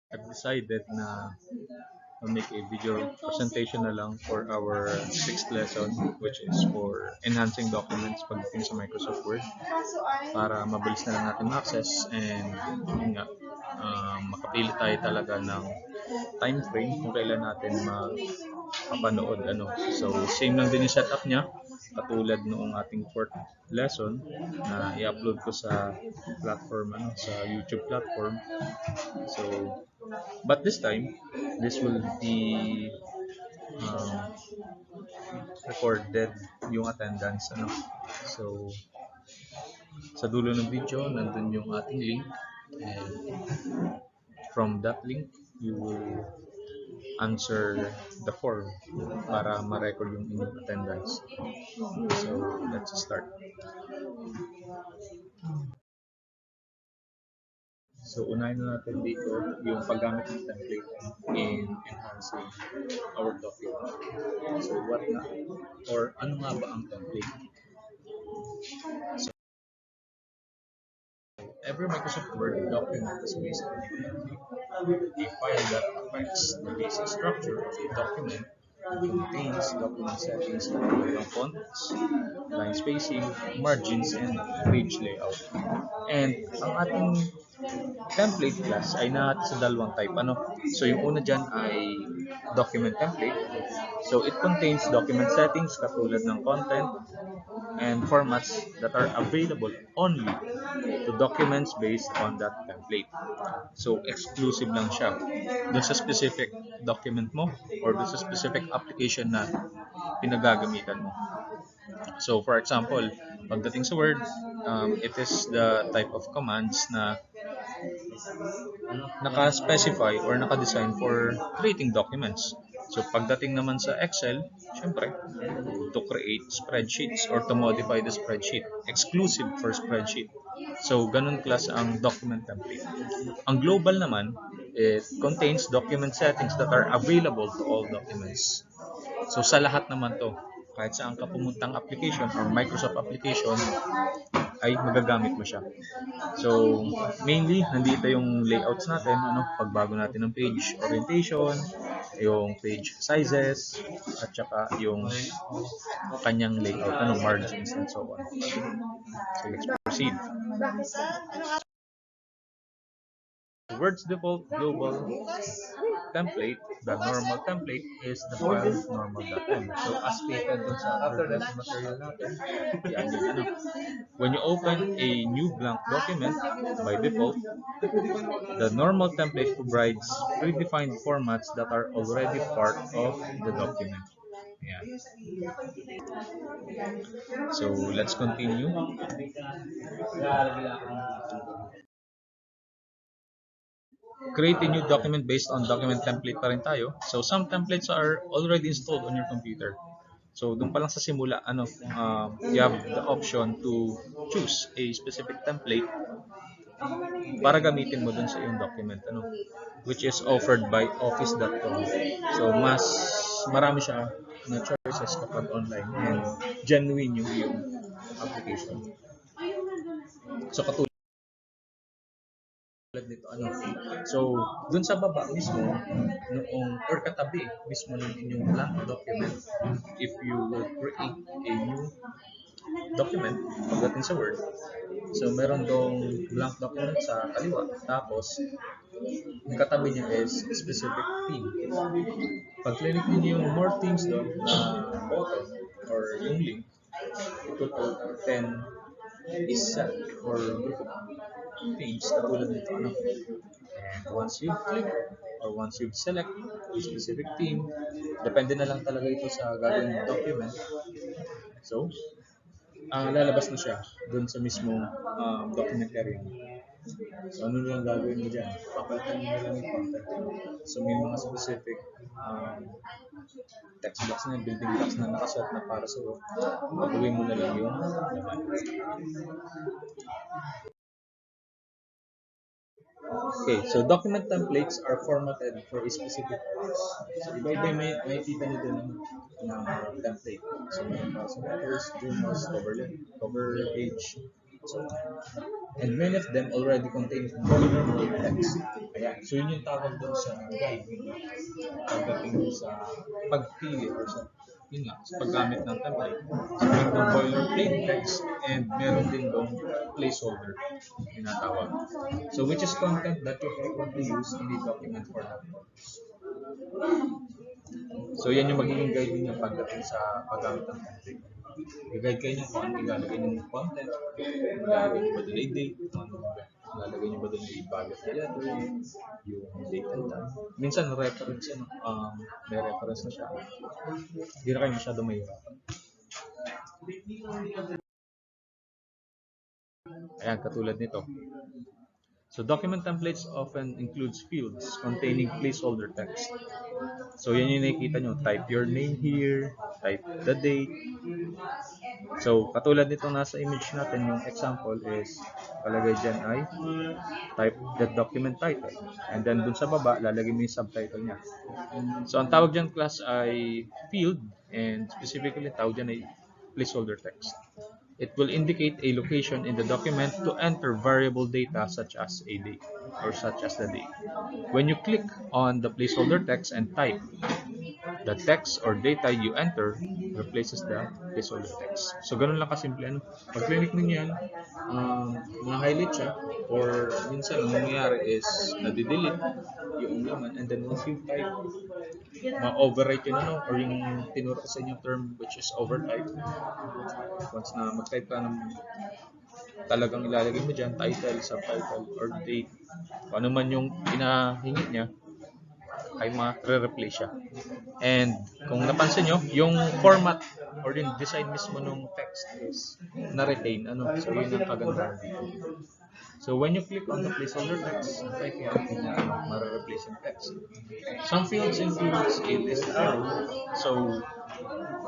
I've decided na make a video presentation na lang for our sixth lesson, which is for enhancing documents pagdating sa Microsoft Word para mabilis na lang natin ma-access and yun nga, makapili tayo talaga ng time frame kung kailan natin mapapanood. So, same lang din yung setup niya, katulad noong ating fourth lesson na i-upload ko sa platform, sa YouTube platform. So, but this time, this will be um, recorded yung attendance. So, sa dulo ng video, nandun yung ating link. And from that link, you will answer the form para ma-record yung inyong attendance. So, let's start. So, unahin na natin dito yung paggamit ng template in enhancing our document. So, what na or ano nga ba ang template? So, every Microsoft Word document is based on a template. A file that affects the basic structure of a document contains document settings like fonts, line spacing, margins, and page layout. And ang ating template class ay natin sa dalawang type. So yung una dyan ay document template. So it contains document settings katulad ng content and formats that are available only to documents based on that template. So exclusive lang siya dun sa specific document mo or dun sa specific application na pinagagamitan mo. So for example, pagdating sa Word, it is the type of commands na naka-specify or naka-design for creating documents. So pagdating naman sa Excel, syempre, to create spreadsheets or to modify the spreadsheet, exclusive for spreadsheet. So ganun class ang document template. Ang global naman, it contains document settings that are available to all documents. So sa lahat naman to, kahit saan ka pumuntang application or Microsoft application, ay magagamit mo siya. So, mainly, nandito yung layouts natin, pagbago natin ng page orientation, yung page sizes, at saka yung kanyang layout, margins and so on. So, let's proceed. Word's default global template, the normal template, is the file normal.m. So, as stated dun sa previous material natin, yan yun, when you open a new blank document, by default, the normal template provides predefined formats that are already part of the document. Yeah. So, let's continue. Create a new document based on document template pa rin tayo. So, some templates are already installed on your computer. So, dun pa lang sa simula, you have the option to choose a specific template para gamitin mo dun sa iyong document, which is offered by office.com. So, mas marami siya na choices kapag online and genuine yung iyong application. So, katulad nito, so dun sa baba mismo noong or katabi mismo ng inyong blank document, if you will create a new document pagdating sa Word, so meron dong blank document sa kaliwa, tapos yung katabi niya is specific theme. Pag click niyo yung more themes doon na button or yung link, it will open is set or group of themes katulad nito, and once you click or once you select a specific theme, depende na lang talaga ito sa gagawing document. So, lalabas na siya dun sa mismong document area. So, ano lang gagawin mo dyan? Papalitan mo na lang yung content. So, may mga specific text box na building blocks na nakaset na para sa gagawin mo na lang yung laman. Okay, so document templates are formatted for a specific purpose. So, iba-iba may kita nyo din ng template. So, may letters, journals, cover page, so on. And many of them already contain normal text. Ayan. So yun yung tawag doon sa guide. Pagdating sa pagpili or sa yun nga, sa paggamit ng template. So meron doon boilerplate text and meron din doon placeholder tinatawag. So which is content that you frequently use in a document format. So yan yung magiging guide niyo pagdating sa paggamit ng template. I-guide kayo niyo kung ano ilalagay niyo ng content, ilalagay niyo ba doon ay date, ilalagay niyo ba doon ay budget na letter, yung date and time. Minsan reference yan, may reference na siya. Hindi na kayo masyado mahirapan. Ayan, katulad nito. So document templates often includes fields containing placeholder text. So yan yung nakikita nyo. Type your name here, type the date. So katulad nito nasa image natin, yung example is palagay dyan ay type the document title. And then dun sa baba, lalagay mo yung subtitle niya. So ang tawag dyan class ay field and specifically tawag dyan ay placeholder text. It will indicate a location in the document to enter variable data such as a date or such as the date. When you click on the placeholder text and type, the text or data you enter replaces the placeholder text. So ganun lang kasimple. Ano? Pag click ninyo yan, na-highlight siya or minsan ang nangyayari is nadidelete yung laman and then once you type, ma-overwrite yun or yung tinuro sa inyo term which is overtype. Once na mag-type ka ng talagang ilalagay mo dyan, title, subtitle, or date, kung ano man yung inahingi niya, ay ma-replace siya. And kung napansin nyo, yung format or yung design mismo ng text is na-retain. So yun ang kagandahan dito. So when you click on the placeholder text, type yan, ma-replace yung text. Some fields includes a list arrow. So,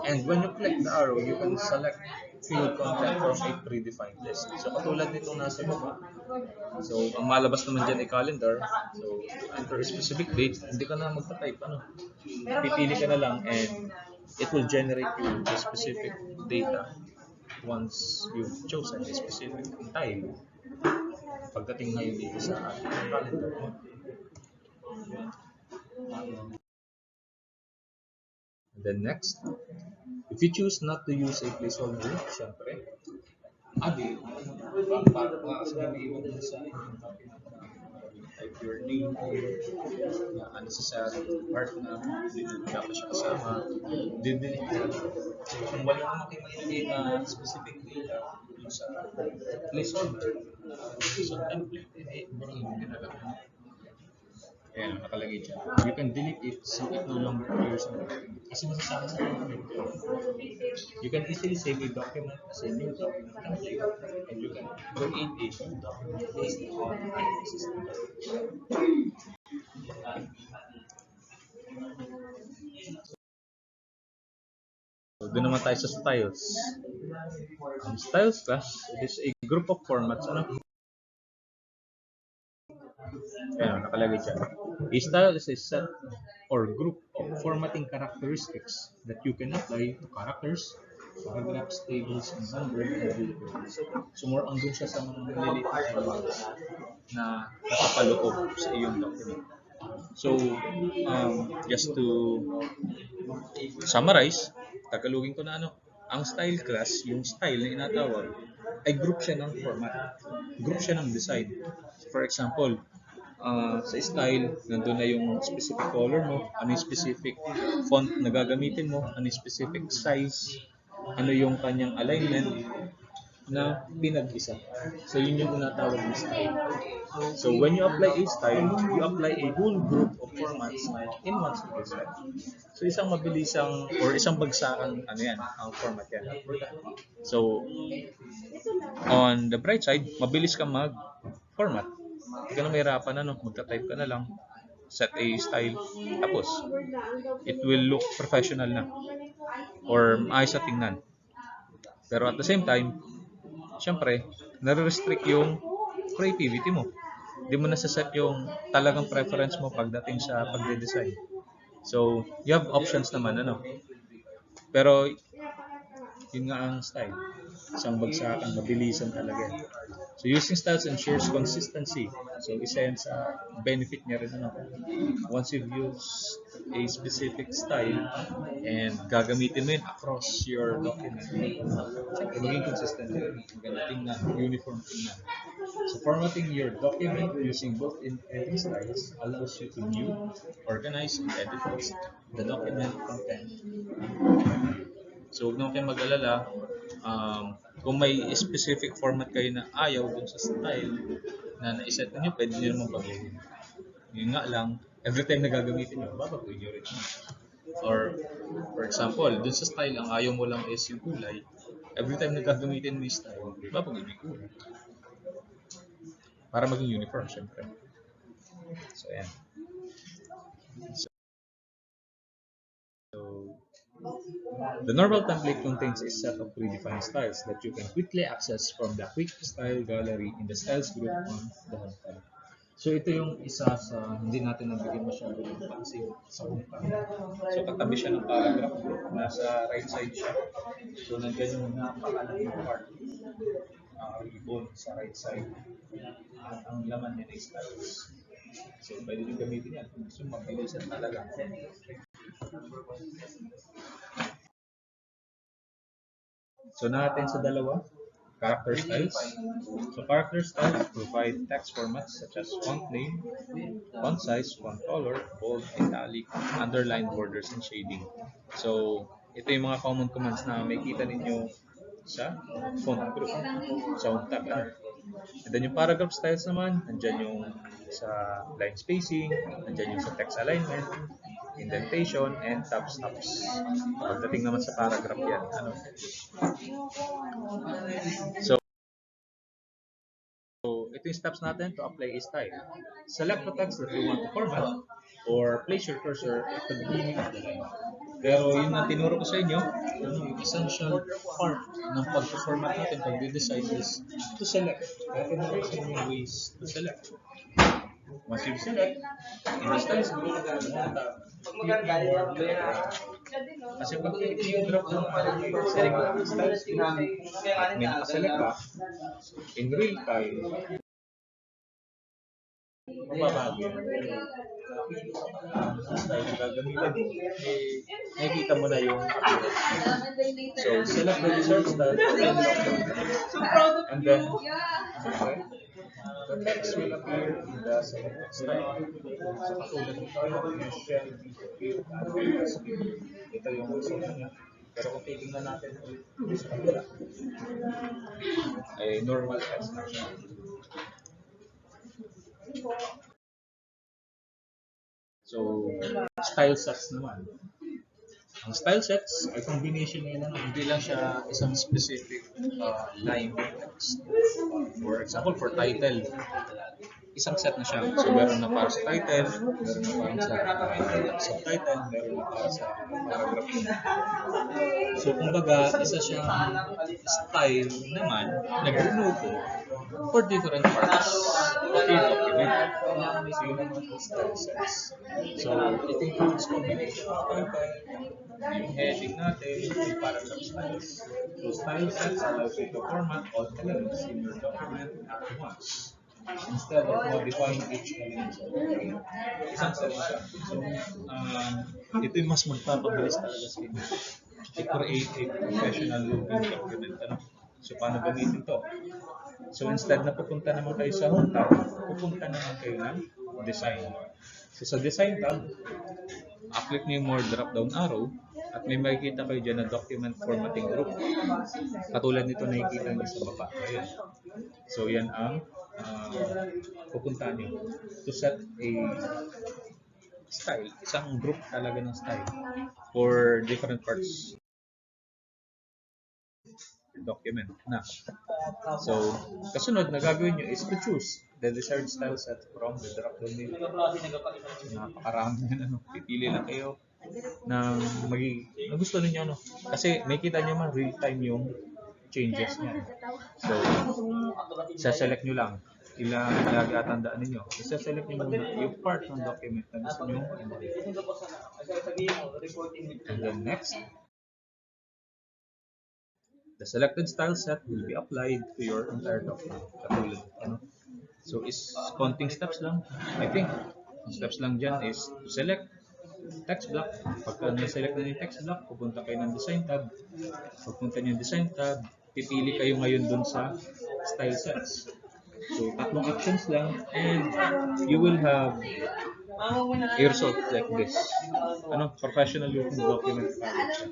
and when you click the arrow, you can select field content from a predefined list. So katulad nitong nasa baba. So ang malabas naman dyan ay calendar. So enter a specific date, hindi ka na magta-type. Pipili ka na lang and it will generate you a specific data once you've chosen a specific time. Pagdating ngayon dito sa ating calendar. And then next, if you choose not to use a placeholder, syempre, para sa may iwan sa type your name here, unnecessary part na dapat siya kasama, didelete siya. So kung wala naman kayo mailagay na specific data sa placeholder, sa template, burang hindi na lang. Ayan, nakalagay dyan. You can delete it so it no longer appears on the document. Kasi masasama sa document. You can easily save a document as a new document template and you can create a new document based on the system. So, doon naman tayo sa styles. Styles class is a group of formats. Ayan, nakalagay dyan. A style is a set or group of formatting characteristics that you can apply to characters, paragraphs, tables, and numbered and bullet. So more on dun siya sa mga maliliit na elements na nakapaloob sa iyong document. So, just to summarize, tagalogin ko na ang style class, yung style na inatawag, ay group siya ng format. Group siya ng design. For example, sa style, nandun na yung specific color mo, ano yung specific font na gagamitin mo, ano yung specific size, ano yung kanyang alignment na pinag-isa. So yun yung tinatawag na style. So when you apply a style, you apply a whole group of formats in one single style. So isang mabilisang or isang bagsakan ang format yan. So on the bright side, mabilis ka mag-format. Hindi ka na mahirapan magta-type ka na lang, set a style, tapos it will look professional na or maayos na tingnan. Pero at the same time, syempre, nare-restrict yung creativity mo. Hindi mo nasa-set yung talagang preference mo pagdating sa pagde-design. So, you have options naman, Pero, yun nga ang style. Isang bagsakan, mabilisan talaga. So using styles ensures consistency. So isa yan sa benefit niya rin. Ano? Once you've used a specific style and gagamitin mo yun across your document, siyempre maging consistent yun. Maganda tingnan, uniform tingnan. So formatting your document using both in editing styles allows you to view, organize, and edit the document content. So huwag naman kayong mag-alala. Kung may specific format kayo na ayaw dun sa style na naiset nyo, pwede nyo naman baguhin. Yun nga lang, every time na gagamitin nyo, babaguhin nyo rin. Or, for example, dun sa style, ang ayaw mo lang is yung kulay. Every time na gagamitin mo yung style, babaguhin mo yung kulay. Para maging uniform, syempre. So, ayan. The normal template contains a set of predefined styles that you can quickly access from the Quick Style Gallery in the Styles group on the home tab. So ito yung isa sa hindi natin nabigyan masyado ng pansin sa home tab. So katabi siya ng paragraph group, nasa right side siya. So nandiyan yung napakalaking part, ribbon sa right side. At ang laman niya ay styles. So pwede nyo gamitin yan kung gusto mabilisan talaga. So natin sa dalawa, character styles. So character styles provide text formats such as font name, font size, font color, bold, italic, underline, borders, and shading. So ito yung mga common commands na makikita ninyo sa font group, sa home tab. And then yung paragraph styles naman, nandyan yung sa line spacing, nandyan yung sa text alignment, indentation, and tab stops. Pagdating naman sa paragraph yan, So ito yung steps natin to apply a style. Select the text that you want to format or place your cursor at the beginning of the line. Pero yun na tinuro ko sa inyo, yung essential part ng pag-format natin, pag-design is to select. Kaya tinuro ko sa inyo ways to select. Once you select, in the styles group, click more. Kasi pag i-drop down sa styles group, may nakaselect ka, in real time, mababago yan. Style na gagamitin, nakikita mo na yung so select the dessert style and then okay, the text will appear in the selected style. So katulad nito, yung shell ito yung result niya. Pero kung titingnan natin sa kabila, ay normal text na siya. So, style sets naman. Ang style sets ay combination nila, hindi lang siya isang specific line text. For example, for title, isang set na siya. So, meron na para sa title, meron na para sa subtitle, meron na para sa paragraph. So, kumbaga, isa siyang style naman na grupo for different parts of your document. So, yun ang mga style sets. So, it includes combination of title, yung heading natin, yung paragraph styles. So, style sets allows you to format all elements in your document at once, instead of modifying each element. Isang set na siya. So, ito yung mas magpapabilis talaga sa inyo. I-create a professional looking document. So, paano gamitin to? So, instead na pupunta naman kayo sa home tab, pupunta naman kayo ng design. So, sa design tab, click nyo yung more drop-down arrow at may makikita kayo dyan na document formatting group. Katulad nito nakikita nyo sa baba. Ayan. So, yan ang pupunta nyo to set a style, isang group talaga ng style for different parts document na. So, kasunod na gagawin nyo is to choose the desired style set from the drop-down menu. Napakarami yan, pipili lang kayo ng na gusto ninyo, kasi may kita nyo man real time yung changes niya. So, sa-select nyo lang. Lagi atandaan ninyo. Isa-select nyo muna yung part ng document na gusto nyo. And then next. The selected style set will be applied to your entire document. Katulad, So, is counting steps lang. I think, ang steps lang dyan is to select text block. Pagka na-select na yung text block, pupunta kayo ng design tab. Pagpunta nyo yung design tab, pipili kayo ngayon dun sa style sets. So, tatlong actions lang and you will have a result like this. Professional looking document package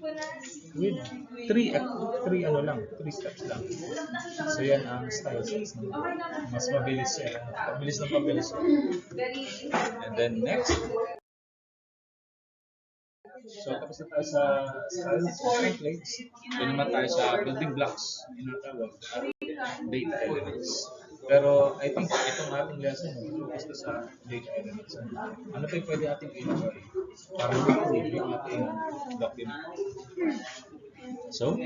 with three steps lang. So, yan ang style sets. Mas mabilis siya. Pabilis na pabilis. And then next, so tapos na tayo sa templates. Doon naman tayo sa building blocks. Tinatawag data elements. Pero I think itong ating lesson, focus na sa data elements. Ano pa yung pwede ating ilagay para ma-create yung ating document? So,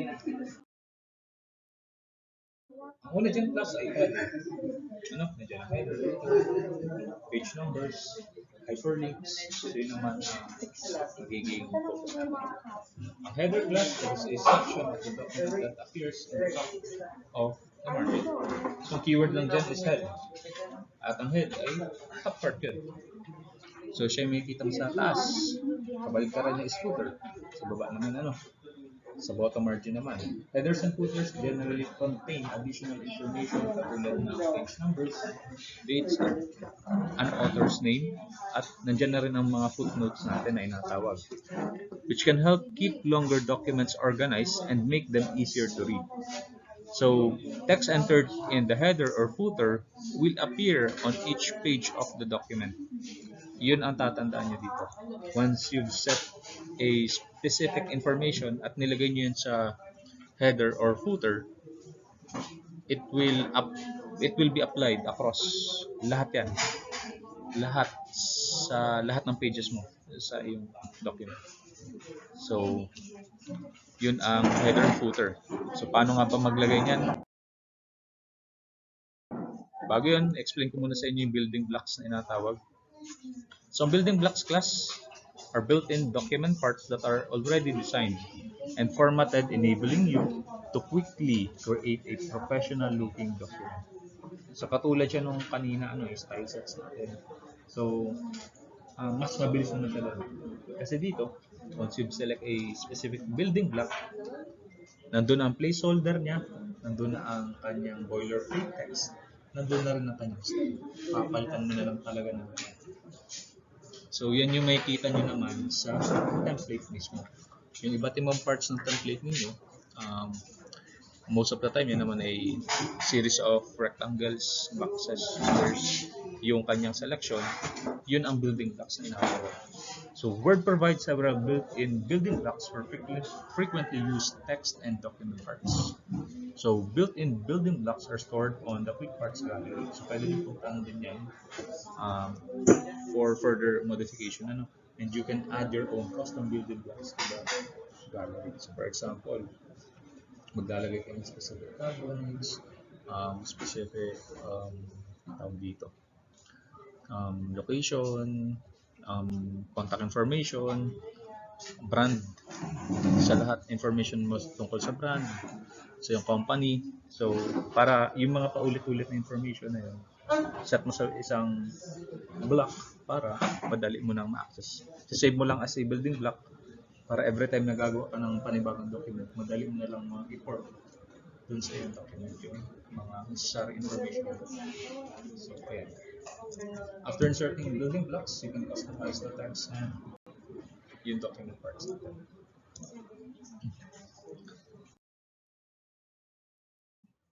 ang una dyan class ay header. Nandiyan ang header, page numbers, hyperlinks. So yun naman magiging focus natin. Ang header class is a section of the document that appears in the top of the margin. So keyword lang dyan is head. At ang head ay top part yun. So siya may kita mo sa taas. Kabaligtaran niya is footer. Sa baba naman sa bottom margin naman. Headers and footers generally contain additional information katulad ng page numbers, dates, an author's name, at nandyan na rin ang mga footnotes natin na inatawag, which can help keep longer documents organized and make them easier to read. So, text entered in the header or footer will appear on each page of the document. Yun ang tatandaan nyo dito. Once you've set a specific information at nilagay nyo yun sa header or footer, it will be applied across lahat yan. Sa lahat ng pages mo sa iyong document. So, yun ang header and footer. So, paano nga ba maglagay niyan? Bago yun, explain ko muna sa inyo yung building blocks na inatawag. So, building blocks class are built-in document parts that are already designed and formatted, enabling you to quickly create a professional-looking document. So, katulad siya nung kanina, style sets natin. So, mas mabilis naman siya doon. Kasi dito, once you select a specific building block, nandun ang placeholder niya, nandun na ang kanyang boilerplate text, nandun na rin ang kanyang style. Papalitan mo na lang talaga ng So, yan yung makikita nyo naman sa template mismo. Yung iba't ibang parts ng template ninyo, most of the time, yan naman ay series of rectangles, boxes, squares, yung kanyang selection, yun ang building blocks na inatawag. So, Word provides several built-in building blocks for frequently used text and document parts. So, built-in building blocks are stored on the quick parts gallery. So, pwede nyo puntahan din yan for further modification. And you can add your own custom building blocks to the gallery. So, for example, maglalagay kayo ng specific taglines, specific location, contact information, brand, sa lahat information mo tungkol sa brand, sa yung company. So, para yung mga paulit-ulit na information na yun, set mo sa isang block para madali mo nang ma-access. Save mo lang as a building block para every time na gagawa ka ng panibagong document, madali mo na lang ma-import dun sa iyong document yung mga necessary information. So, ayan. After inserting building blocks, you can customize the text and yung document parts natin.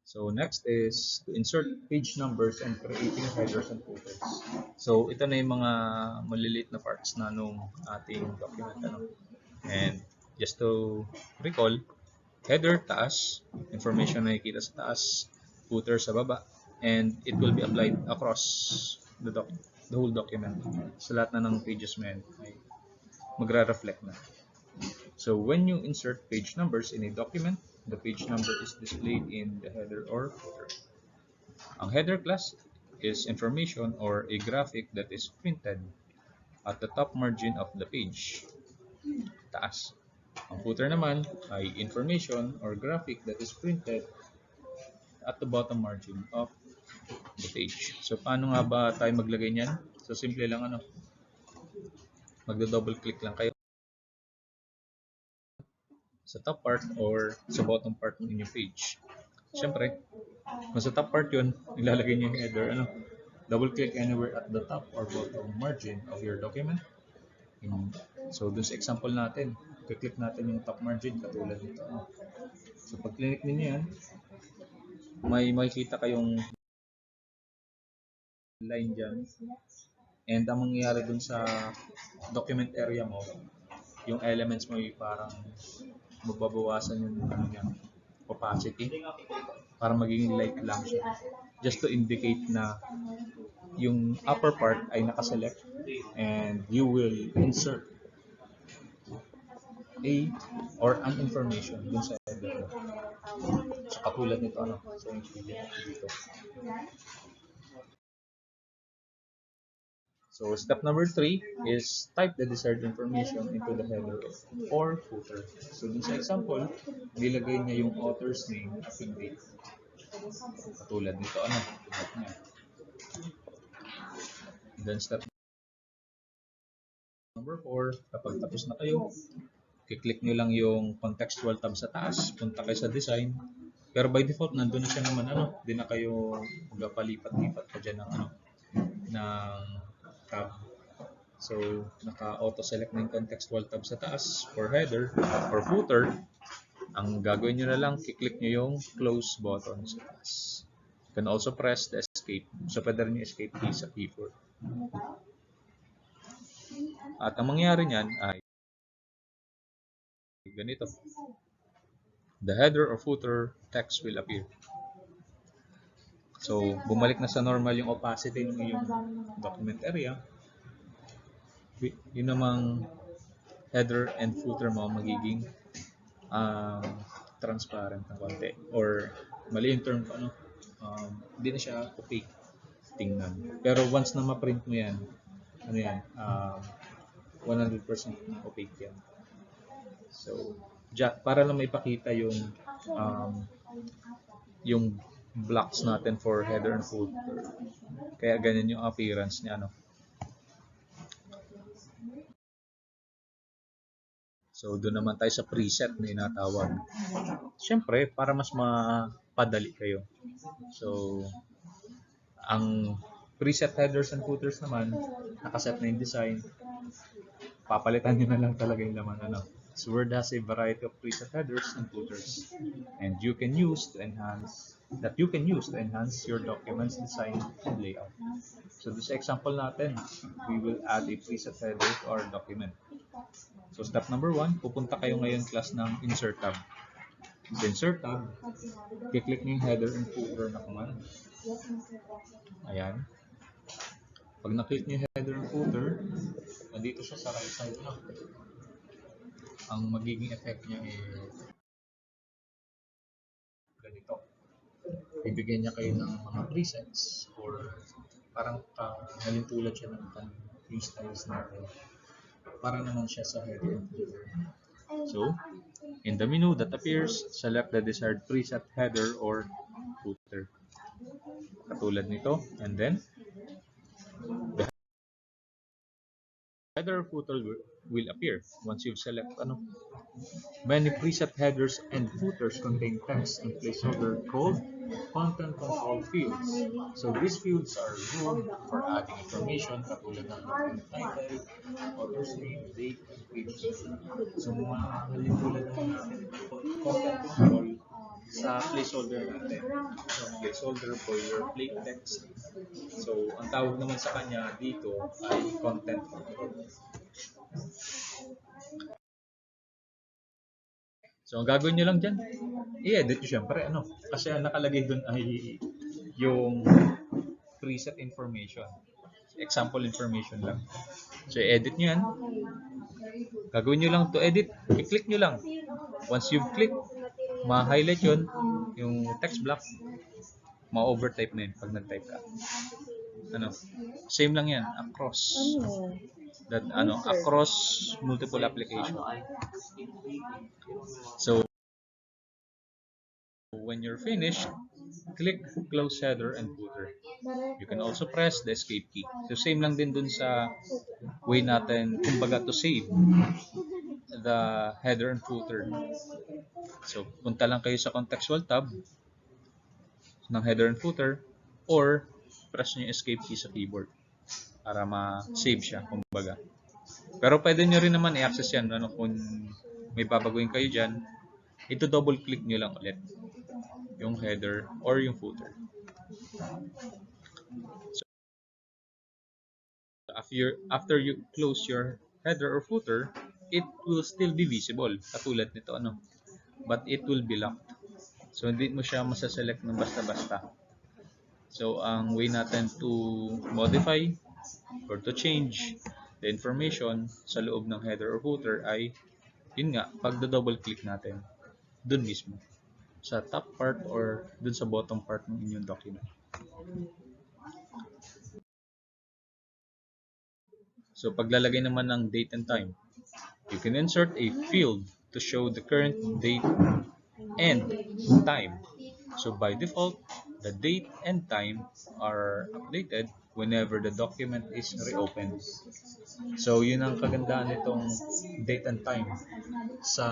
So, next is to insert page numbers and creating headers and footers. So, ito na yung mga maliliit na parts na nung ating document. And just to recall, header, taas, information na nakikita sa taas, footer sa baba, and it will be applied across the whole document. Sa lahat na ng pages mo yan, ay magra-reflect na. So, when you insert page numbers in a document, the page number is displayed in the header or footer. Ang header class is information or a graphic that is printed at the top margin of the page, taas. Ang footer naman ay information or graphic that is printed at the bottom margin of the page. So, paano nga ba tayo maglagay niyan? So, simple lang magdo-double click lang kayo sa top part or sa bottom part ng inyong page. Siyempre, kung sa top part yun, ilalagay niyo yung header, double click anywhere at the top or bottom margin of your document. So, dun sa example natin, click natin yung top margin katulad nito. So, pag click niyo yan, may makikita kayong line dyan. And ang mangyayari dun sa document area mo, yung elements mo ay parang magbabawasan yung opacity para maging light lang siya. Just to indicate na yung upper part ay nakaselect and you will insert or an information dun sa header. So, katulad nito, so yung dito. So, step number 3 is type the desired information into the header or footer. So, dun sa example, nilagay niya yung author's name at yung date. Katulad nito, tulad niya. Then, step number 4, kapag tapos na kayo, i-click nyo lang yung contextual tab sa taas, punta kayo sa design. Pero by default, nandun na siya naman, di na kayo magpalipat-lipat pa dyan ng tab. So, naka-auto-select na yung contextual tab sa taas for header or footer. Ang gagawin nyo na lang, i-click nyo yung close button sa taas. You can also press the escape. So, pwede rin yung escape key sa keyboard. At ang mangyayari niyan ay ganito. The header or footer text will appear. So, bumalik na sa normal yung opacity ng iyong document area. Yun namang header and footer mo magiging transparent na konti. Or, mali yung term ko, hindi na siya opaque tingnan. Pero once na ma-print mo yan, 100% na opaque yan. So, para lang maipakita yung blocks natin for header and footer. Kaya ganyan yung appearance niya, So, doon naman tayo sa preset na inatawag. Siyempre, para mas mapadali kayo. So, ang preset headers and footers naman, nakaset na yung design. Papalitan nyo na lang talaga yung laman, So, Word has a variety of preset headers and footers, and you can use to enhance your document's design and layout. So, this example natin, we will add a preset header to our document. So, step number 1, pupunta kayo ngayon class ng Insert tab. Sa Insert tab, i-click nyo yung header and footer na command. Ayan. Pag na-click nyo yung header and footer, nandito siya sa right side lang. Ang magiging effect niya ganito. Bibigyan niya kayo ng mga presets or parang nalintulad siya ng yung styles natin. Para naman siya sa header and footer. So, in the menu that appears, select the desired preset header or footer. Katulad nito. And then, the header or footer will appear once you've selected Many preset headers and footers contain text and placeholder called content control fields. So these fields are used for adding information katulad ng document title, author's name, date, and page number. So tulad ng content control sa placeholder natin. So placeholder for your plain text. So ang tawag naman sa kanya dito ay content control. So, ang gagawin nyo lang dyan, i-edit nyo syempre, kasi ang nakalagay dun ay yung preset information. Example information lang. So, i-edit nyo yan. Gagawin nyo lang to edit, i-click nyo lang. Once you've click, ma-highlight yun, yung text block, ma-overtype na yun pag nag-type ka. Same lang yan, across. that across multiple application. So when you're finished, click close header and footer. You can also press the escape key. So same lang din dun sa way natin, kumbaga, to save the header and footer. So punta lang kayo sa contextual tab ng header and footer or press nyo yung escape key sa keyboard para ma-save siya, kumbaga. Pero pwede nyo rin naman i-access yan kung may babaguhin kayo dyan, ito double click nyo lang ulit yung header or yung footer. So after you close your header or footer, it will still be visible katulad nito, but it will be locked. So hindi mo siya masaselect ng basta-basta. So ang way natin to modify or to change the information sa loob ng header or footer ay yun nga, pag double click natin dun mismo sa top part or dun sa bottom part ng inyong document. So paglalagay naman ng date and time, you can insert a field to show the current date and time. So by default, the date and time are updated whenever the document is reopened. So yun ang kagandahan nitong date and time sa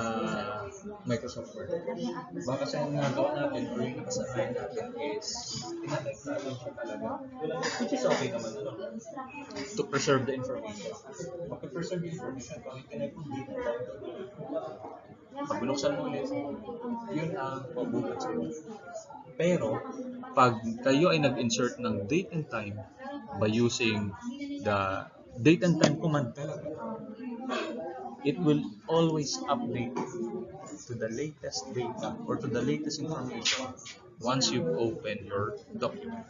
Microsoft Word. Baka kasi ang nagawa natin or yung nakasanayan natin is tinatype natin siya talaga, which is okay naman to preserve the information. Pag-preserve the information, pag tinatype yung date and time, pag binuksan mo ulit, yun ang mabubuhat sa'yo. Pero pag kayo ay nag-insert ng date and time by using the date and time command talaga, it will always update to the latest data or to the latest information once you open your document.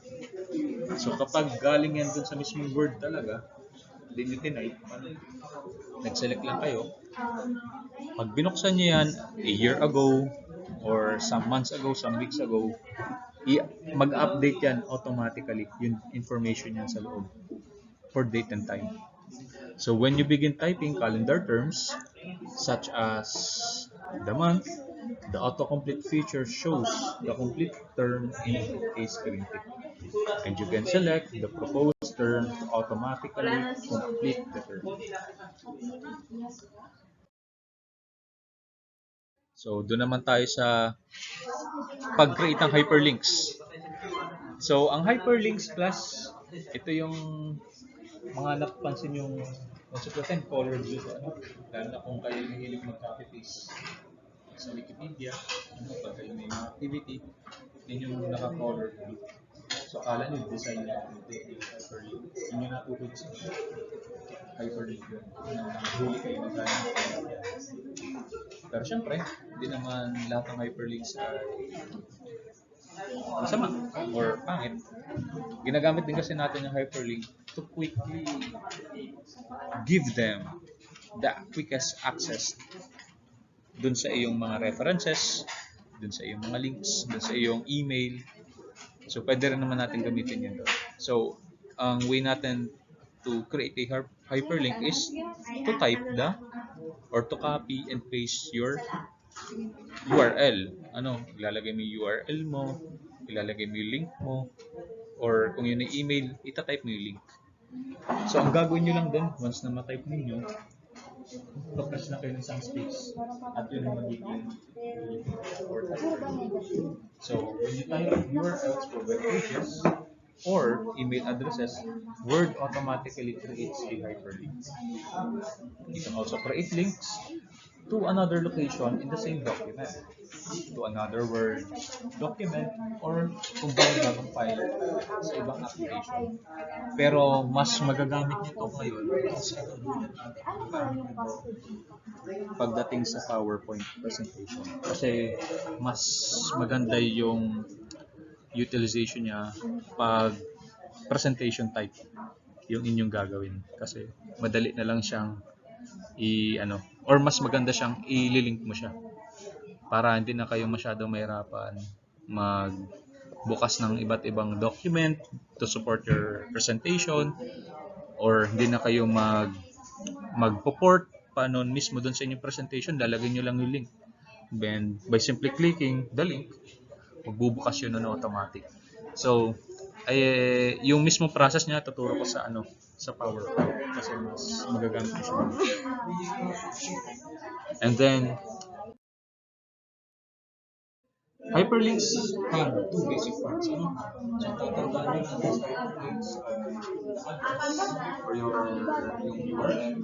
So kapag galing yan dun sa mismong Word talaga, din yung tinype, nag-select lang kayo, pag binuksan nyo yan a year ago or some months ago, some weeks ago, mag-update yan automatically yung information yan sa loob for date and time. So when you begin typing calendar terms such as the month, the autocomplete feature shows the complete term in a screen tick. And you can select the proposed term to automatically complete the term. So doon naman tayo sa pag-create ng hyperlinks. So ang hyperlinks plus, ito yung mga napapansin yung consequent color view, lalo na kung kayo mahilig mag-copy paste sa Wikipedia, pag kayo may mga activity, yun yung naka-color view. So akala nyo design na yung hyperlink, yun yung natutup sa hyperlink yun, huli kayo na tayo. Pero syempre, hindi naman lahat ng hyperlinks ay masama or pangit. Ginagamit din kasi natin yung hyperlink to quickly give them the quickest access dun sa iyong mga references, dun sa iyong mga links, dun sa iyong email. So pwede rin naman natin gamitin yun doon. So ang way natin to create a hyperlink is to type or to copy and paste your URL. Ilalagay mo yung URL mo, ilalagay mo yung link mo, or kung yun yung email, itatype mo yung link. So ang gagawin nyo lang din, once na matype ninyo, press na kayo ng isang space at yun ang magiging so when you type URLs for web pages or email addresses, Word automatically creates a hyperlink. You can also create links to another location in the same document, to another Word document, or kung bagong file sa ibang application. Pero mas magagamit nito ngayon pagdating sa PowerPoint presentation. Kasi mas maganda yung utilization niya pag presentation type yung inyong gagawin. Kasi madali na lang siyang or mas maganda siyang i-link mo siya para hindi na kayo masyadong mahirapan magbukas ng iba't ibang document to support your presentation, or hindi na kayo magpo-port pa nun mismo doon sa inyong presentation, lalagay nyo lang yung link. Then, by simply clicking the link, magbubukas yun na automatic. So, yung mismo process niya, tuturo ko sa sa PowerPoint kasi mas magagamit ko siya. And then, hyperlinks have two basic parts. So, tatandaan nyo lang sa hyperlinks or yung URL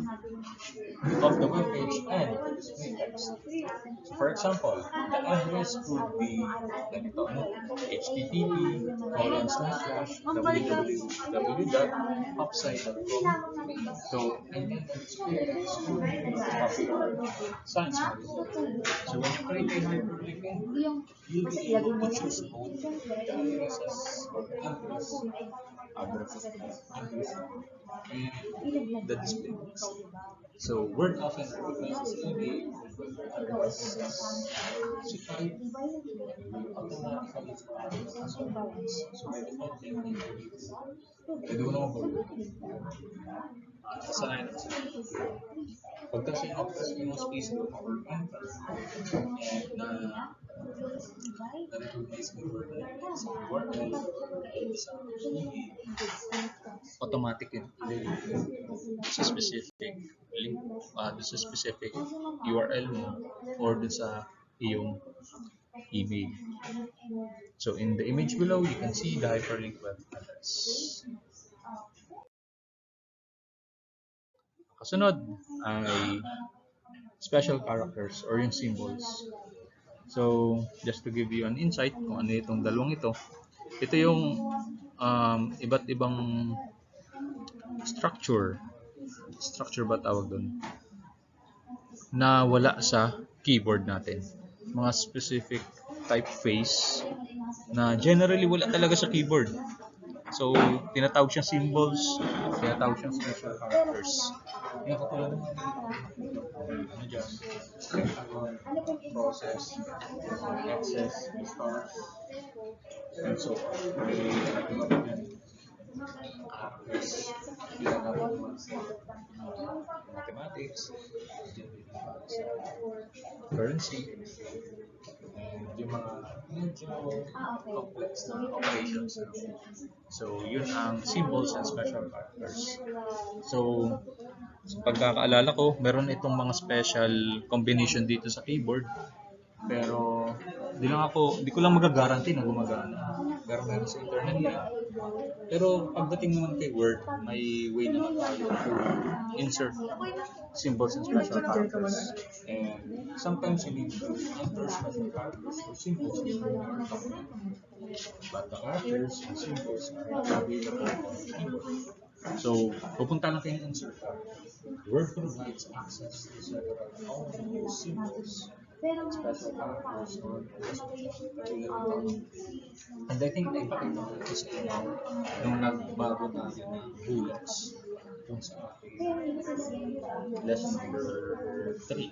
of the web page and the display text. So, for example, the address could be ganito, http://www.upside.com. So, and then the display text could be popular science magazine. So, when you create a hyperlink, you'll be able to choose both the addresses or the address of the address and the display text. So, Word often recognizes image, address, so type, automatically so by default, pwede mo naman kasalanan sa pagka sinapos mo space mo or enter na recognize mo word sa URL sa email, automatic yun sa specific link, sa specific URL mo or sa iyong email. So in the image below, you can see the hyperlink web address. Kasunod ay special characters or yung symbols. So, just to give you an insight kung ano itong dalawang ito, ito yung iba't ibang structure ba tawag doon, na wala sa keyboard natin. Mga specific typeface na generally wala talaga sa keyboard. So, tinatawag siyang symbols, tinatawag siyang special characters. Yung katulad ng process, access, start, and so on. Mathematics, currency, yung mga medyo complex na operations. So, yun ang symbols and special characters. So, sa pagkakaalala ko, meron itong mga special combination dito sa keyboard. Pero, di ko lang magagaranti na gumagana. Pero meron sa internet yan. Pero pagdating naman kay Word, may way naman tayo to insert symbols and special characters. And sometimes you need to enter special characters or symbols in your document. But the characters and symbols are available on the keyboard. So, pupunta lang kayo insert. Word provides access to several powerful symbols, special characters, or and I think naipakita ko ito sa inyo nung nagbago tayo ng bullets kung sa lesson number 3.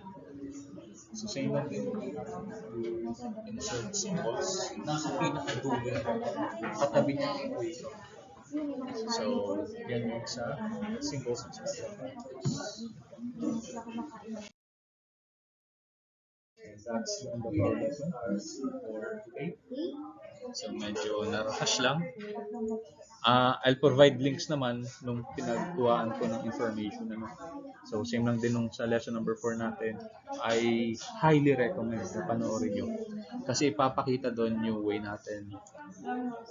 So, same lang din insert symbols nasa pinaka-dulo katabi niya yung equation. So, yan yung sa symbols and special characters. And that's the end of our lesson for today. So, medyo narahash lang. I'll provide links naman nung pinagkuhaan ko ng information. So, same lang din nung sa lesson number 4 natin. I highly recommend na panoorin nyo. Kasi ipapakita doon yung way natin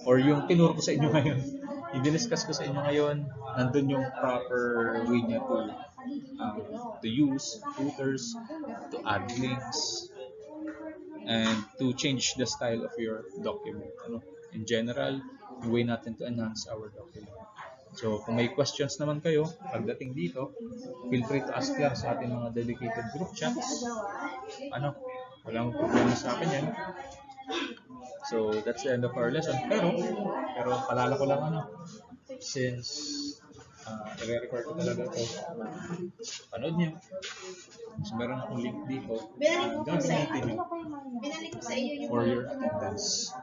or yung tinuro ko sa inyo ngayon. I-discuss ko sa inyo ngayon, nandun yung proper way niya to use filters, to add links, and to change the style of your document. In general, yung way natin to enhance our document. So, kung may questions naman kayo pagdating dito, feel free to ask lang sa ating mga dedicated group chats. Walang problema sa akin yan. So, that's the end of our lesson. Pero palala ko lang since i-record ko talaga ito, panood niyo. So, meron akong link dito na gagamitin nyo for your attendance.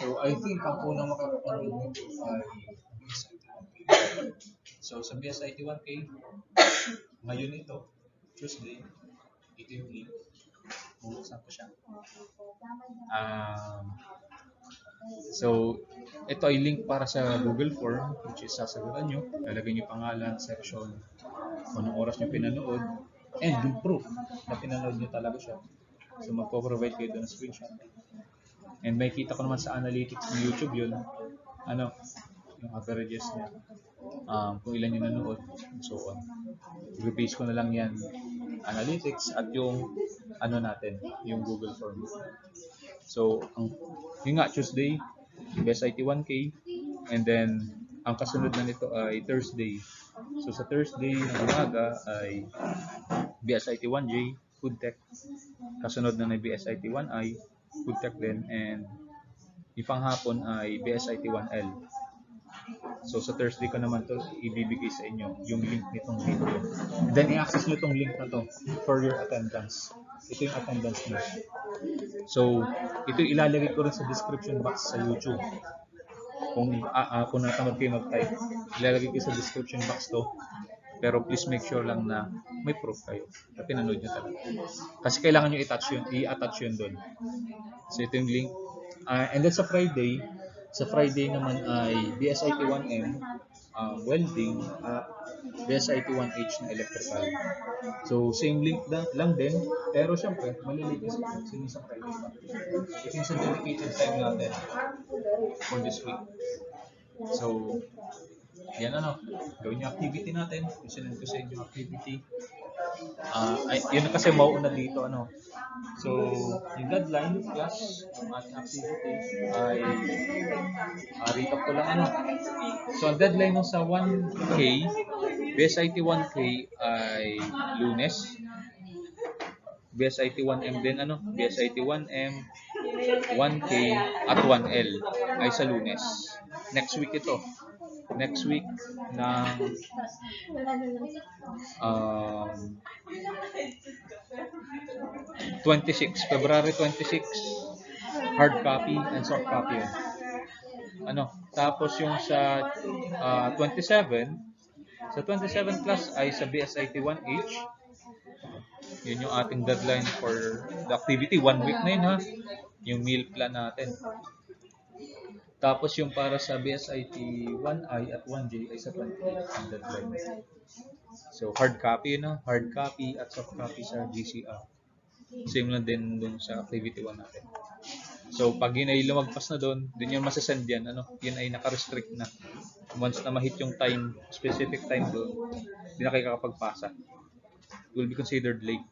So, I think ang unang makakapanood nito ay So sa BSIT 1K, ngayon ito, Tuesday, ito yung link. Bubuksan ko siya. So, ito ay link para sa Google Form, which is sasagutan nyo. Lalagay nyo pangalan, section, kung anong oras nyo pinanood, and yung proof na pinanood nyo talaga siya. So, magpo-provide kayo doon ng screenshot. And may kita ko naman sa analytics ng YouTube yun, yung averages niya, kung ilan yung nanood, and so on. I-base ko na lang yan, analytics, at yung yung Google Form. So, yung nga, Tuesday, BSIT 1K, and then, ang kasunod na nito ay Thursday. So, sa Thursday ng umaga ay BSIT 1J, Food Tech. Kasunod na BSIT 1I, Food Tech din, and yung panghapon ay BSIT 1L. So, sa Thursday ko naman to ibibigay sa inyo yung link nitong video. Then, i-access nyo itong link na to for your attendance. Ito yung attendance nyo. So, ito ilalagay ko rin sa description box sa YouTube. Kung natamad kayo mag-type, ilalagay ko sa description box to. Pero please make sure lang na may proof kayo na pinanood nyo talaga. Kasi kailangan nyo i-attach yun doon. So, ito yung link. And then sa Friday naman ay BSIT 1M, welding, BSIT 1H na electrical. So, same link lang din, pero syempre, malilitis sa Friday pa. Ito yung sa dedicated time natin for this week. So, yan gawin yung activity natin. Sinend ko sa inyo activity. Yun kasi mauuna dito, So, yung deadline plus yung ating activity ay recap ko lang, So, ang deadline mo sa 1K, BSIT 1K ay Lunes. BSIT 1M din, BSIT 1M, 1K at 1L ay sa Lunes. Next week ito. Next week ng February 26, hard copy and soft copy yun. Tapos yung sa 27 plus ay sa BSIT 1H. Yun yung ating deadline for the activity. 1 week na yun, yung meal plan natin. Tapos yung para sa BSIT 1I at 1J ay sa 28 ang deadline. So hard copy, hard copy at soft copy sa GCR. Same lang din dun sa activity 1 natin. So pag yun ay lumagpas na doon, yun masasend yan, yun ay naka-restrict na. Once na ma-hit yung time, specific time doon, hindi na kayo kakapagpasa. It will be considered late.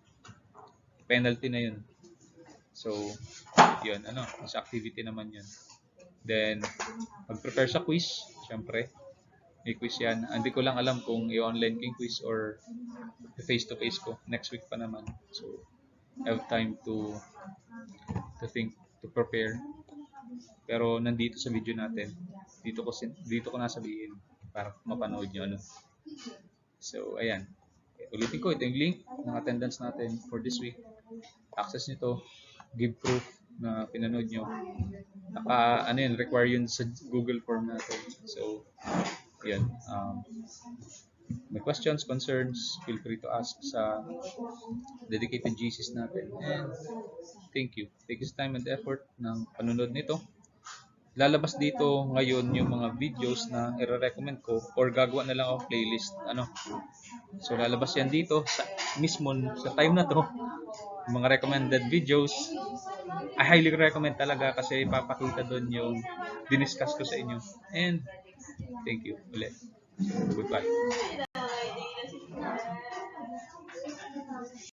Penalty na yun. So, yun, sa activity naman yun. Then, mag-prepare sa quiz, syempre. May quiz yan. Hindi ko lang alam kung i-online king quiz or face-to-face ko. Next week pa naman. So, I have time to think, to prepare. Pero nandito sa video natin, dito ko nasabihin para mapanood nyo, So, ayan. Ulitin ko, ito yung link ng attendance natin for this week. Access nyo to, give proof na pinanood nyo. Require yun sa Google Form natin. So, yun. May questions, concerns, feel free to ask sa dedicated GCs natin. And thank you. Take this time and effort ng panunod nito. Lalabas dito ngayon yung mga videos na i-recommend ko or gagawa na lang ako playlist. So lalabas yan dito sa time na to. Yung mga recommended videos, I highly recommend talaga kasi ipapakita doon yung diniscuss ko sa inyo. And thank you ulit. Goodbye.